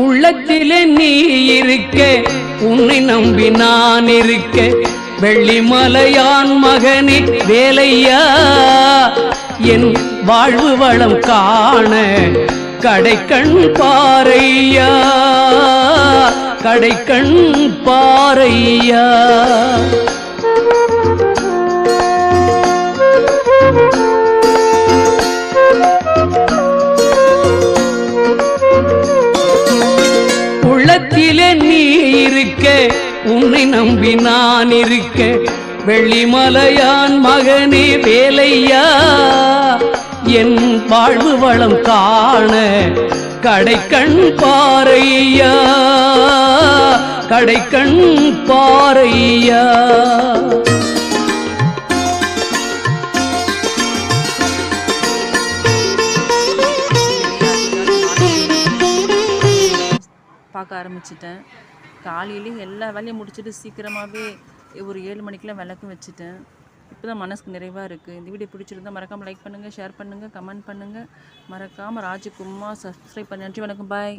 உள்ளத்திலே நீ இருக்க, உன்னை நம்பி நான் இருக்க, வெள்ளிமலையான் மகனே வேலையா, என் வாழ்வு வளம் காண கடைக்கண் பாரையா, கடைக்கண் பாரையா. உள்ளத்திலே நீ இருக்க, உன்னை நம்பி நான் இருக்க, வெள்ளிமலையான் மகனே வேலையா, என் வாழ்வு வளம் காண கடைக்கண் பாரையா, கடைக்கண் பாரையா. பார்க்க ஆரம்பிச்சிட்டேன். காலையிலேயே எல்லா வேலையும் முடிச்சுட்டு சீக்கிரமாகவே ஒரு 7 மணிக்கெலாம் விளக்கு வச்சுட்டேன். இப்போ தான் மனசுக்கு நிறைவாக இருக்குது. இந்த வீடியோ பிடிச்சிருந்தால் மறக்காமல் லைக் பண்ணுங்கள், ஷேர் பண்ணுங்கள், கமெண்ட் பண்ணுங்கள். மறக்காமல் ராஜகுமார் சப்ஸ்கிரைப் பண்ணி. நன்றி, வணக்கம், பாய்.